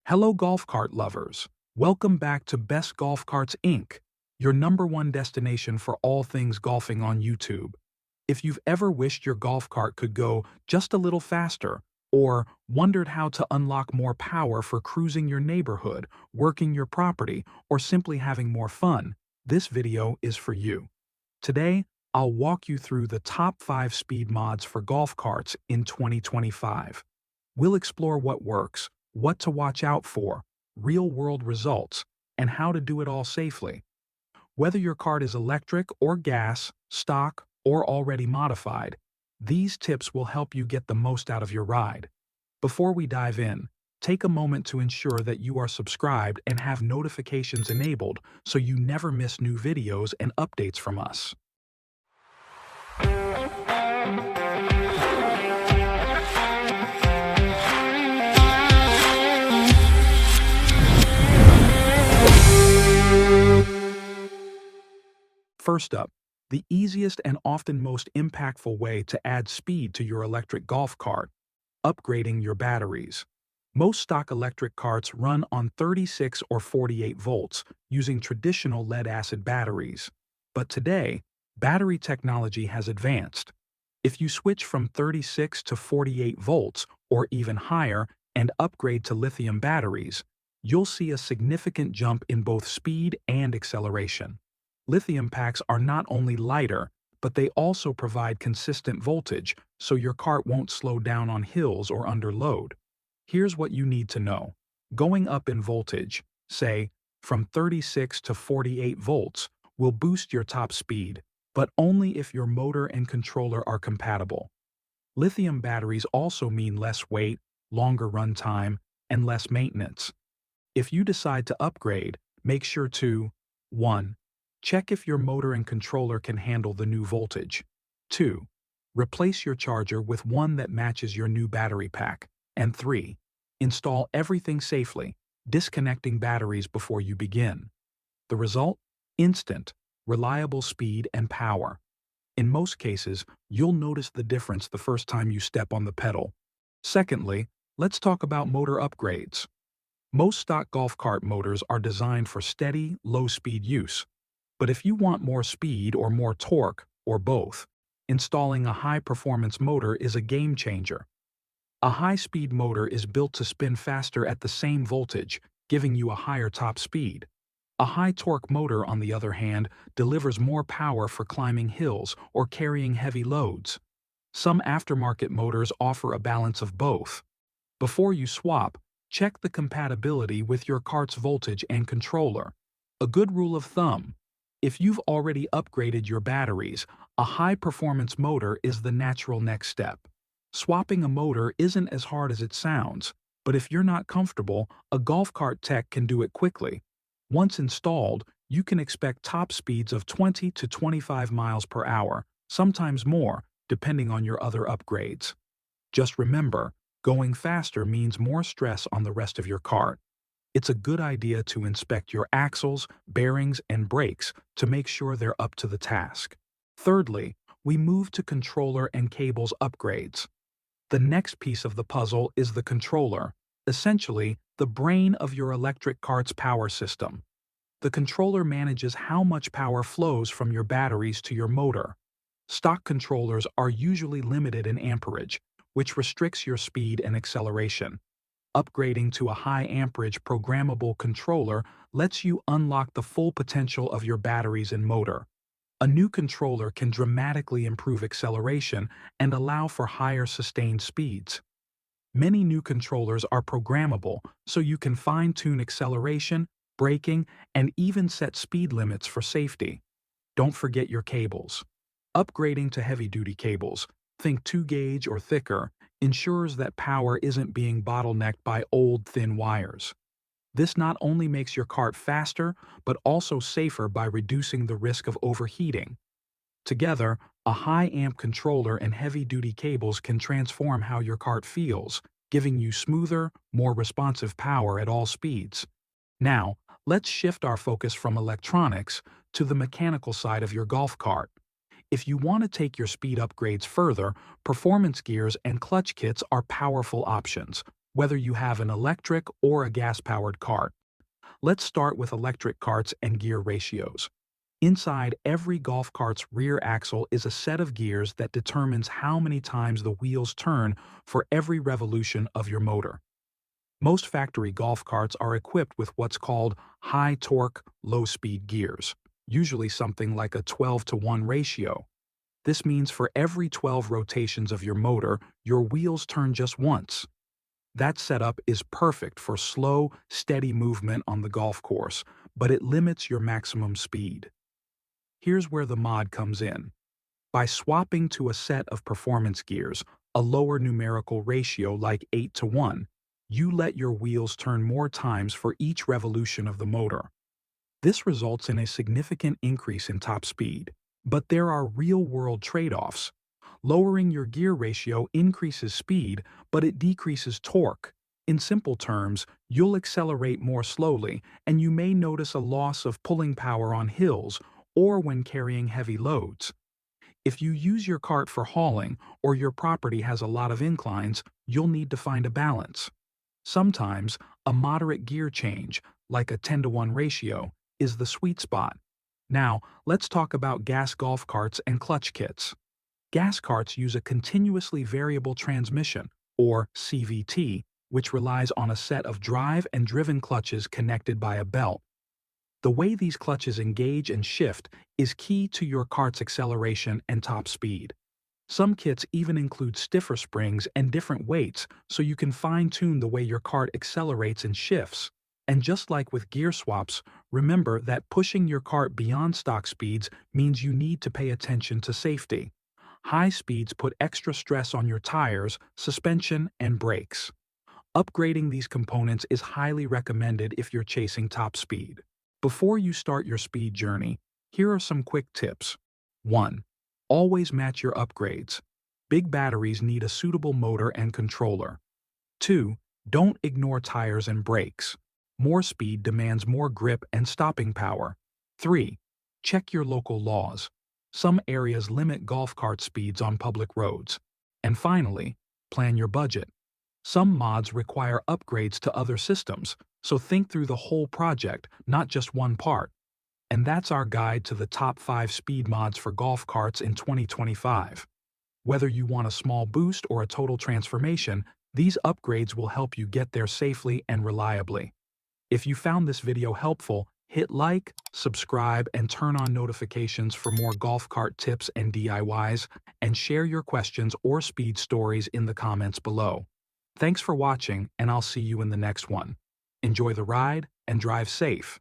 Hello golf cart lovers. Welcome back to Best Golf Carts Inc., your #1 destination for all things golfing on YouTube. If you've ever wished your golf cart could go just a little faster, or wondered how to unlock more power for cruising your neighborhood, working your property, or simply having more fun, this video is for you. Today, I'll walk you through the top 5 speed mods for golf carts in 2025. We'll explore what works, what to watch out for, real-world results, and how to do it all safely. Whether your cart is electric or gas, stock, or already modified, these tips will help you get the most out of your ride. Before we dive in, take a moment to ensure that you are subscribed and have notifications enabled so you never miss new videos and updates from us. First up, the easiest and often most impactful way to add speed to your electric golf cart: upgrading your batteries. Most stock electric carts run on 36 or 48 volts using traditional lead-acid batteries. But today, battery technology has advanced. If you switch from 36 to 48 volts or even higher and upgrade to lithium batteries, you'll see a significant jump in both speed and acceleration. Lithium packs are not only lighter, but they also provide consistent voltage, so your cart won't slow down on hills or under load. Here's what you need to know. Going up in voltage, say, from 36 to 48 volts, will boost your top speed, but only if your motor and controller are compatible. Lithium batteries also mean less weight, longer runtime, and less maintenance. If you decide to upgrade, make sure to 1. Check if your motor and controller can handle the new voltage. 2. Replace your charger with one that matches your new battery pack. And 3. Install everything safely, disconnecting batteries before you begin. The result? Instant, reliable speed and power. In most cases, you'll notice the difference the first time you step on the pedal. Secondly, let's talk about motor upgrades. Most stock golf cart motors are designed for steady, low-speed use. But if you want more speed or more torque, or both, installing a high-performance motor is a game-changer. A high-speed motor is built to spin faster at the same voltage, giving you a higher top speed. A high-torque motor, on the other hand, delivers more power for climbing hills or carrying heavy loads. Some aftermarket motors offer a balance of both. Before you swap, check the compatibility with your cart's voltage and controller. A good rule of thumb: if you've already upgraded your batteries, a high-performance motor is the natural next step. Swapping a motor isn't as hard as it sounds, but if you're not comfortable, a golf cart tech can do it quickly. Once installed, you can expect top speeds of 20 to 25 miles per hour, sometimes more, depending on your other upgrades. Just remember, going faster means more stress on the rest of your cart. It's a good idea to inspect your axles, bearings, and brakes to make sure they're up to the task. Thirdly, we move to controller and cables upgrades. The next piece of the puzzle is the controller, essentially the brain of your electric cart's power system. The controller manages how much power flows from your batteries to your motor. Stock controllers are usually limited in amperage, which restricts your speed and acceleration. Upgrading to a high-amperage programmable controller lets you unlock the full potential of your batteries and motor. A new controller can dramatically improve acceleration and allow for higher sustained speeds. Many new controllers are programmable, so you can fine-tune acceleration, braking, and even set speed limits for safety. Don't forget your cables. Upgrading to heavy-duty cables, think 2-gauge or thicker, ensures that power isn't being bottlenecked by old, thin wires. This not only makes your cart faster, but also safer by reducing the risk of overheating. Together, a high-amp controller and heavy-duty cables can transform how your cart feels, giving you smoother, more responsive power at all speeds. Now, let's shift our focus from electronics to the mechanical side of your golf cart. If you want to take your speed upgrades further, performance gears and clutch kits are powerful options. whether you have an electric or a gas-powered cart. Let's start with electric carts and gear ratios. Inside every golf cart's rear axle is a set of gears that determines how many times the wheels turn for every revolution of your motor. Most factory golf carts are equipped with what's called high-torque, low-speed gears, usually something like a 12-to-1 ratio. This means for every 12 rotations of your motor, your wheels turn just once. That setup is perfect for slow, steady movement on the golf course, but it limits your maximum speed. Here's where the mod comes in. By swapping to a set of performance gears, a lower numerical ratio like 8-to-1, you let your wheels turn more times for each revolution of the motor. This results in a significant increase in top speed. But there are real-world trade-offs. Lowering your gear ratio increases speed, but it decreases torque. In simple terms, you'll accelerate more slowly, and you may notice a loss of pulling power on hills or when carrying heavy loads. If you use your cart for hauling or your property has a lot of inclines, you'll need to find a balance. Sometimes, a moderate gear change, like a 10-to-1 ratio, is the sweet spot. Now, let's talk about gas golf carts and clutch kits. Gas carts use a continuously variable transmission, or CVT, which relies on a set of drive and driven clutches connected by a belt. The way these clutches engage and shift is key to your cart's acceleration and top speed. Some kits even include stiffer springs and different weights so you can fine-tune the way your cart accelerates and shifts. And just like with gear swaps, remember that pushing your cart beyond stock speeds means you need to pay attention to safety. High speeds put extra stress on your tires, suspension, and brakes. Upgrading these components is highly recommended if you're chasing top speed. Before you start your speed journey, here are some quick tips. 1. Always match your upgrades. Big batteries need a suitable motor and controller. 2. Don't ignore tires and brakes. More speed demands more grip and stopping power. 3. Check your local laws. Some areas limit golf cart speeds on public roads. And finally, plan your budget. Some mods require upgrades to other systems, so think through the whole project, not just one part. And that's our guide to the top 5 speed mods for golf carts in 2025. Whether you want a small boost or a total transformation, these upgrades will help you get there safely and reliably. If you found this video helpful, hit like, subscribe, and turn on notifications for more golf cart tips and DIYs, and share your questions or speed stories in the comments below. Thanks for watching, and I'll see you in the next one. Enjoy the ride and drive safe.